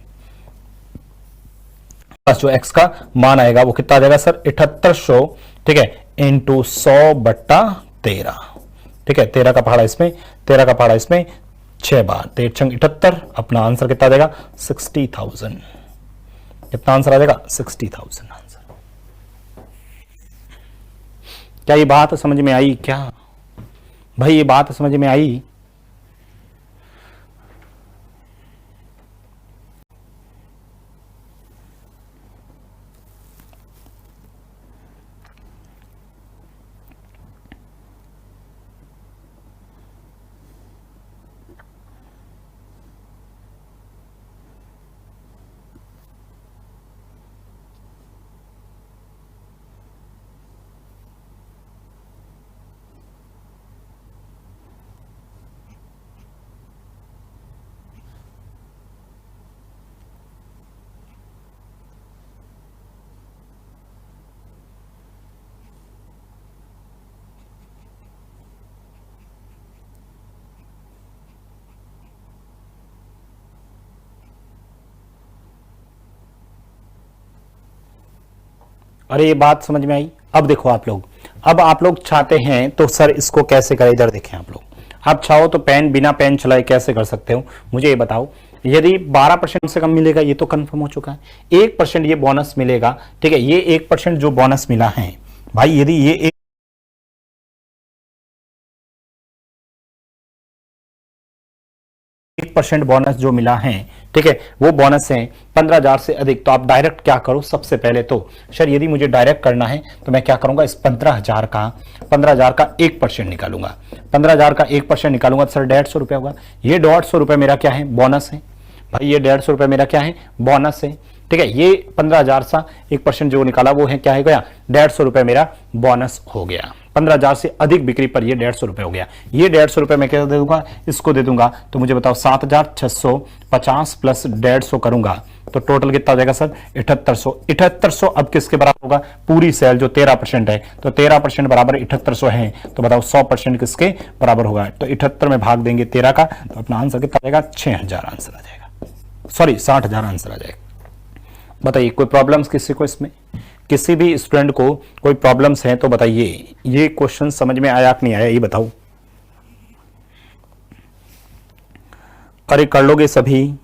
जो x का मान आएगा वो कितना आ जाएगा सर? 7800, ठीक है, इंटू 100/13, ठीक है, 13 का पहाड़ा इसमें 6 बार, 13 78, अपना आंसर कितना आ जाएगा? 60,000। कितना आंसर आ जाएगा? 60,000 आंसर। क्या ये बात समझ में आई क्या? भाई ये बात समझ में आई? अरे ये बात समझ में आई? अब देखो आप लोग चाहते हैं तो सर इसको कैसे करें, इधर देखें आप लोग, आप चाहो तो पेन बिना पेन चलाए कैसे कर सकते हो, मुझे ये बताओ। यदि 12% से कम मिलेगा, ये तो कंफर्म हो चुका है, 1% ये बोनस मिलेगा, ठीक है, ये 1% जो बोनस मिला है भाई, यदि ये 1% बोनस जो मिला है, ठीक है, वो बोनस है 15,000 से अधिक, तो आप डायरेक्ट क्या करो, सबसे पहले तो सर यदि मुझे डायरेक्ट करना है तो मैं क्या करूंगा, इस 15,000 का 1% निकालूंगा, 15,000 का 1% निकालूंगा तो सर 150 रुपया होगा। ये 150 रुपये मेरा क्या है, बोनस है। भाई ये 150 रुपये मेरा क्या है, बोनस है, ठीक है। ये 15,000 सा 1% जो निकाला वो है क्या है गया, 150 रुपये मेरा बोनस हो गया। 15,000 से अधिक बिक्री पर ये 150 रुपये हो गया। ये 150 रुपये मैं क्या दे दूंगा, इसको दे दूंगा, तो मुझे बताओ 7,650 प्लस 150 करूंगा तो टोटल कितना हो जाएगा सर 7800। 7800 अब किसके बराबर होगा, पूरी सेल जो 13% है, तो 13% बराबर 7800 है, तो बताओ 100% किसके बराबर होगा, तो 78 में भाग देंगे 13 का, तो अपना आंसर कितना आ जाएगा 6000 आंसर आ जाएगा, सॉरी 60000 आंसर आ जाएगा। बताइए कोई प्रॉब्लम्स किसी को, इसमें किसी भी स्टूडेंट को कोई प्रॉब्लम्स हैं तो बताइए। ये क्वेश्चन समझ में आया कि नहीं आया ये बताओ। अरे कर लोगे सभी।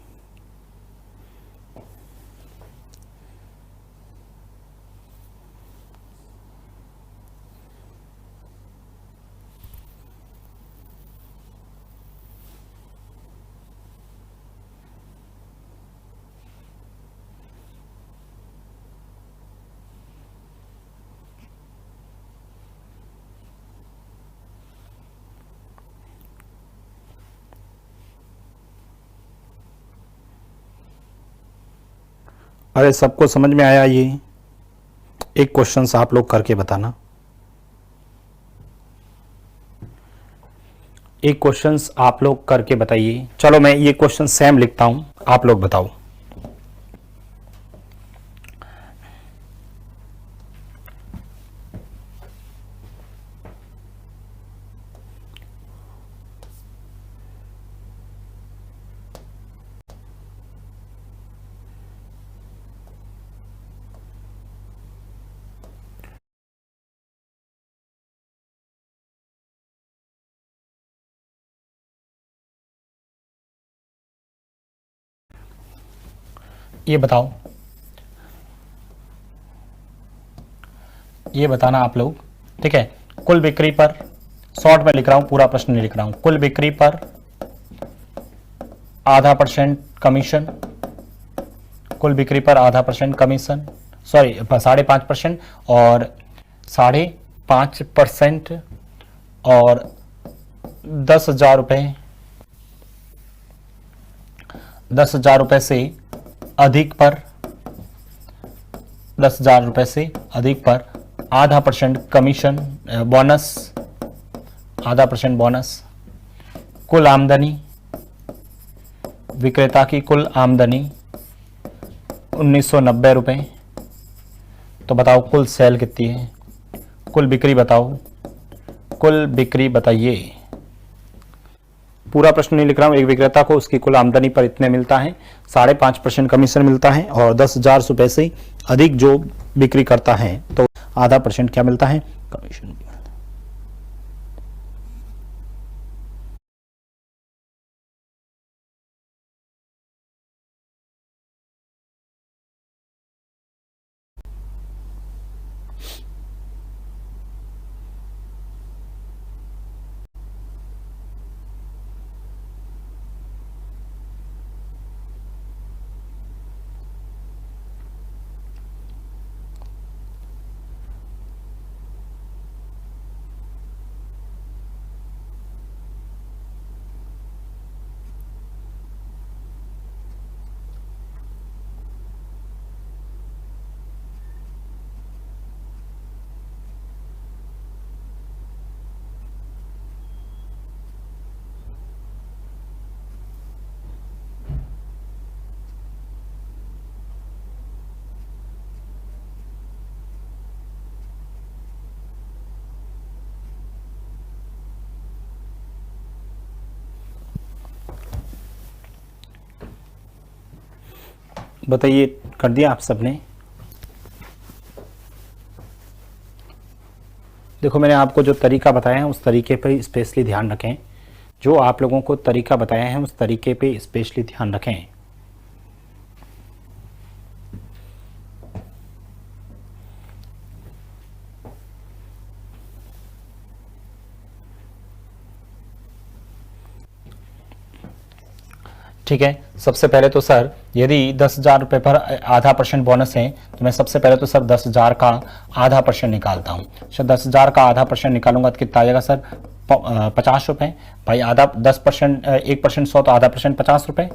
अरे सबको समझ में आया ये? एक क्वेश्चन आप लोग करके बताना, एक क्वेश्चन आप लोग करके बताइए। चलो मैं ये क्वेश्चन सेम लिखता हूं, आप लोग बताओ। ये बताओ, ये बताना आप लोग, ठीक है। कुल बिक्री पर, शॉर्ट में लिख रहा हूं, पूरा प्रश्न नहीं लिख रहा हूं। कुल बिक्री पर %0.5% कमीशन, कुल बिक्री पर %0.5% कमीशन, सॉरी 5.5% और 5.5% और 10,000 रुपये, 10,000 रुपये से अधिक पर, 10,000 रुपये से अधिक पर %0.5% कमीशन बोनस, %0.5% बोनस। कुल आमदनी, विक्रेता की कुल आमदनी 1990 रुपये। तो बताओ कुल सेल कितनी है, कुल बिक्री बताओ, कुल बिक्री बताइए। पूरा प्रश्न नहीं लिख रहा हूं। एक विक्रेता को उसकी कुल आमदनी पर इतने मिलता है, 5.5% कमीशन मिलता है और 10,000 रुपए से अधिक जो बिक्री करता है तो %0.5% क्या मिलता है, कमीशन। बताइए कर दिया आप सबने? देखो मैंने आपको जो तरीका बताया है उस तरीके पर स्पेशली ध्यान रखें, जो आप लोगों को तरीका बताया है उस तरीके पे स्पेशली ध्यान रखें। ठीक है, सबसे पहले तो सर यदि 10,000 रुपये पर %0.5% बोनस है तो मैं सबसे पहले तो सर 10,000 का %0.5% निकालता हूँ। सर 10,000 का %0.5% निकालूंगा तो कितना आ जाएगा सर 50 रुपये। भाई आधा 10%, 1% 100 तो %0.5% 50 रुपये,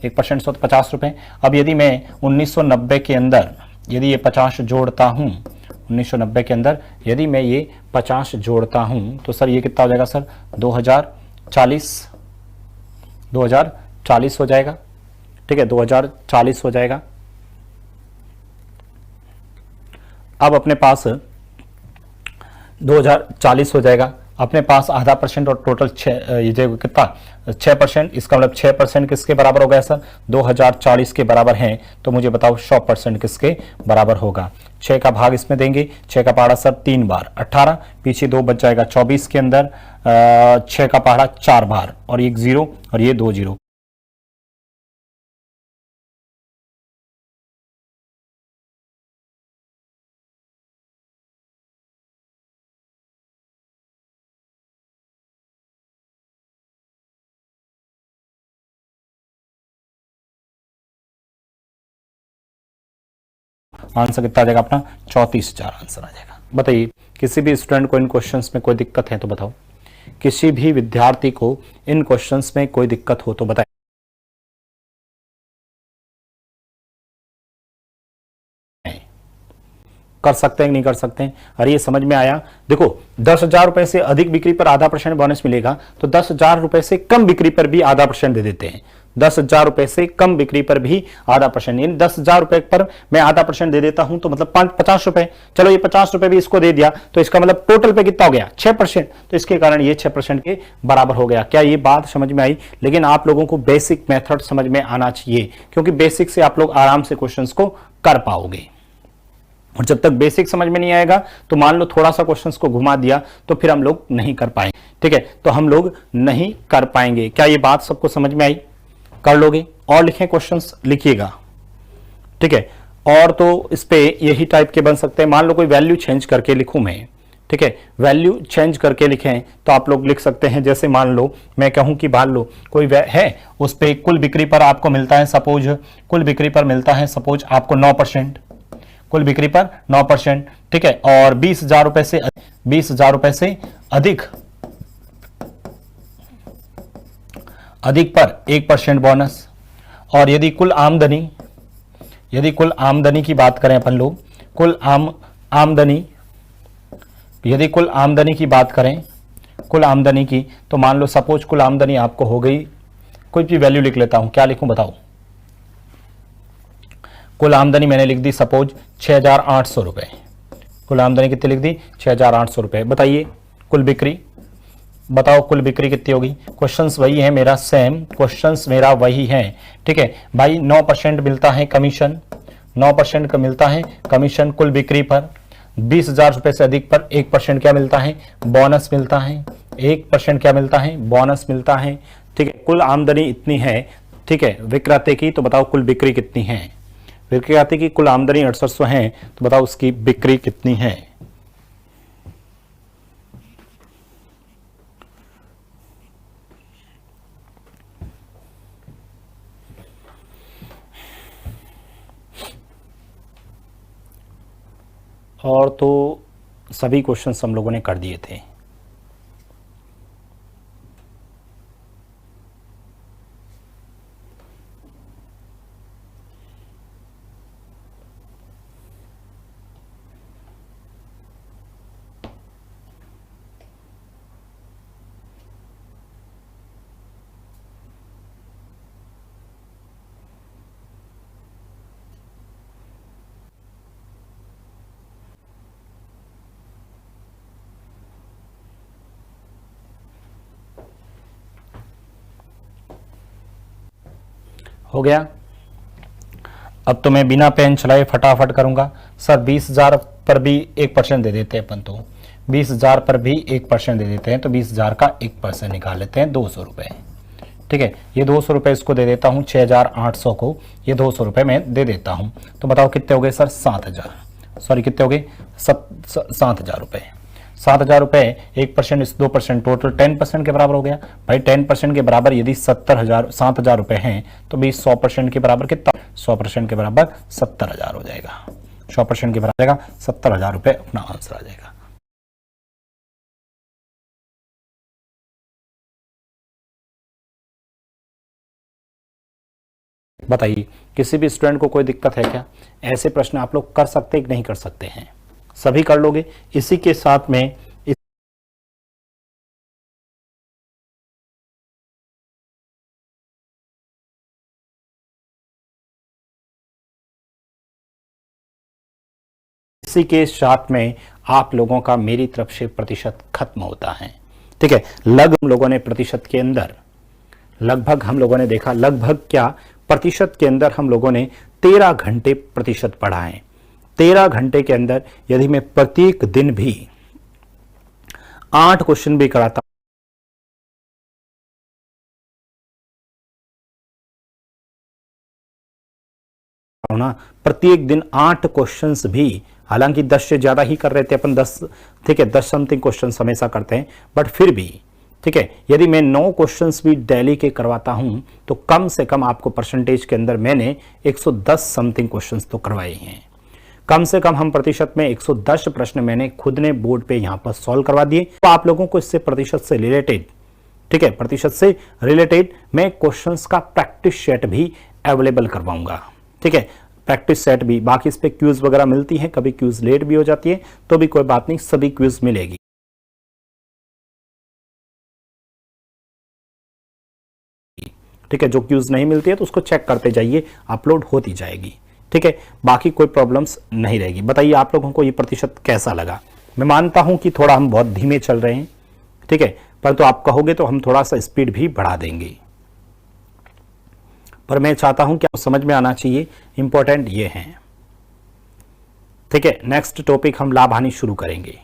1% 100 तो 50 रुपये। अब यदि मैं 1990 के अंदर यदि ये 50 जोड़ता हूँ, 1990 के अंदर यदि मैं ये 50 जोड़ता हूँ तो सर ये कितना हो जाएगा सर 2040 हो जाएगा। ठीक है 2040 हो जाएगा। अब अपने पास 2040 हो जाएगा, अपने पास आधा परसेंट और टोटल ये जो कितना 6%, इसका मतलब 6% किसके बराबर हो गया सर, 2040 के बराबर है। तो मुझे बताओ 100% किसके बराबर होगा। 6 का भाग इसमें देंगे, 6 का पहाड़ा सर 3 बार 18, पीछे 2 बच जाएगा 24 के अंदर, 6 का पहाड़ा 4 बार और एक 0 और ये 2 0। आंसर कितना आ जाएगा अपना 34,000 आंसर आ जाएगा। बताइए किसी भी स्टूडेंट को इन क्वेश्चंस में कोई दिक्कत है तो बताओ, किसी भी विद्यार्थी को इन क्वेश्चंस में कोई दिक्कत हो तो बताए। कर सकते हैं कि नहीं कर सकते हैं। अरे ये समझ में आया। देखो 10,000 रुपए से अधिक बिक्री पर आधा परसेंट बोनस मिलेगा, तो 10,000 रुपए से कम बिक्री पर भी आधा परसेंट दे देते हैं। 10,000 रुपए से कम बिक्री पर भी आधा परसेंट, यानी 10,000 रुपए पर मैं आधा परसेंट दे देता हूं तो मतलब 50 रुपए। चलो ये 50 रुपए भी इसको दे दिया तो इसका मतलब टोटल पे कितना हो गया 6%। तो इसके कारण ये 6% के बराबर हो गया। क्या ये बात समझ में आई? लेकिन आप लोगों को बेसिक मेथड समझ में आना चाहिए, क्योंकि बेसिक से आप लोग आराम से क्वेश्चंस को कर पाओगे। और जब तक बेसिक समझ में नहीं आएगा तो मान लो थोड़ा सा क्वेश्चंस को घुमा दिया तो फिर हम लोग नहीं कर पाएंगे। ठीक है, तो हम लोग नहीं कर पाएंगे। क्या ये बात सबको समझ में आई? कर लोगे? और लिखें क्वेश्चंस लिखिएगा। ठीक है, और तो इस पे यही टाइप के बन सकते हैं। मान लो कोई वैल्यू चेंज करके लिखूं मैं, ठीक है, वैल्यू चेंज करके लिखें तो आप लोग लिख सकते हैं। जैसे मान लो मैं कहूं कि मान लो कोई है, उस पे कुल बिक्री पर आपको मिलता है सपोज, कुल बिक्री पर मिलता है सपोज आपको 9%, कुल बिक्री पर 9%। ठीक है, और 20,000 रुपए से 20,000 रुपए से अधिक अधिक पर 1% बोनस। और यदि कुल आमदनी, यदि कुल आमदनी की बात करें अपन लोग, कुल आमदनी, यदि कुल आमदनी की बात करें, कुल आमदनी की, तो मान लो सपोज कुल आमदनी आपको हो गई, कोई भी वैल्यू लिख लेता हूं, क्या लिखूं बताओ। कुल आमदनी मैंने लिख दी सपोज 6,800 रुपए। कुल आमदनी कितनी लिख दी 6,800 रुपए। बताइए कुल बिक्री, बताओ कुल बिक्री कितनी होगी। क्वेश्चंस वही है मेरा, सेम क्वेश्चंस मेरा वही है। ठीक है भाई, 9% मिलता है कमीशन, 9% का मिलता है कमीशन कुल बिक्री पर। 20,000 रुपए से अधिक पर 1% क्या मिलता है, बोनस मिलता है। 1% क्या मिलता है, बोनस मिलता है। ठीक है, कुल आमदनी इतनी है, ठीक है, विक्रेता की। तो बताओ कुल बिक्री कितनी है। विक्रेता की कुल आमदनी 6800 है, तो बताओ उसकी बिक्री कितनी है। और तो सभी क्वेश्चंस हम लोगों ने कर दिए थे। हो गया। अब तो मैं बिना पेन चलाए फटाफट करूंगा। सर 20,000 पर भी 1% दे देते हैं अपन, तो 20,000 पर भी 1% दे देते हैं, तो 20,000 का 1% निकाल लेते हैं 200 रुपए। ठीक है, ये 200 रुपए इसको दे देता हूं, 6,800 को ये 200 रुपए मैं दे देता हूं। तो बताओ कितने हो गए सर, 7,000, सॉरी कितने हो गए 7,000 रुपए। 7,000 रुपए 1% इस 2%, टोटल 10% के बराबर हो गया। भाई 10% के बराबर यदि 7,000 रुपए हैं तो भी 100% के बराबर कितना, 100% के बराबर 70,000 हो जाएगा। 100% के बराबर जाएगा 70,000 रुपए, अपना आंसर आ जाएगा। बताइए किसी भी स्टूडेंट को कोई दिक्कत है क्या? ऐसे प्रश्न आप लोग कर सकते कि नहीं कर सकते हैं? सभी कर लोगे। इसी के साथ में इसी के साथ में आप लोगों का मेरी तरफ से प्रतिशत खत्म होता है। ठीक है, हम लोगों ने प्रतिशत के अंदर लगभग हम लोगों ने देखा, लगभग क्या प्रतिशत के अंदर हम लोगों ने 13 घंटे प्रतिशत पढ़ा है। 13 घंटे के अंदर यदि मैं प्रत्येक दिन भी 8 क्वेश्चन भी कराता हूं ना, प्रत्येक दिन 8 क्वेश्चंस भी, हालांकि 10 से ज्यादा ही कर रहे थे अपन, 10, ठीक है, 10 समथिंग क्वेश्चन हमेशा करते हैं, बट फिर भी ठीक है, यदि मैं 9 क्वेश्चंस भी डेली के करवाता हूं तो कम से कम आपको परसेंटेज के अंदर मैंने 110 समथिंग क्वेश्चंस तो करवाए हैं। कम से कम हम प्रतिशत में 110 प्रश्न मैंने खुद ने बोर्ड पे यहां पर सॉल्व करवा दिए। तो आप लोगों को इससे प्रतिशत से रिलेटेड, ठीक है, प्रतिशत से रिलेटेड मैं क्वेश्चंस का प्रैक्टिस सेट भी अवेलेबल करवाऊंगा। ठीक है, प्रैक्टिस सेट भी, बाकी इस पे क्यूज वगैरह मिलती है, कभी क्यूज लेट भी हो जाती है तो भी कोई बात नहीं, सभी क्यूज मिलेगी। ठीक है, जो क्यूज नहीं मिलती है तो उसको चेक करते जाइए, अपलोड होती जाएगी। ठीक है, बाकी कोई प्रॉब्लम्स नहीं रहेगी। बताइए आप लोगों को ये प्रतिशत कैसा लगा। मैं मानता हूं कि थोड़ा हम बहुत धीमे चल रहे हैं, ठीक है, पर तो आप कहोगे तो हम थोड़ा सा स्पीड भी बढ़ा देंगे, पर मैं चाहता हूं कि आपको समझ में आना चाहिए, इंपॉर्टेंट ये है। ठीक है, नेक्स्ट टॉपिक हम लाभ हानि शुरू करेंगे।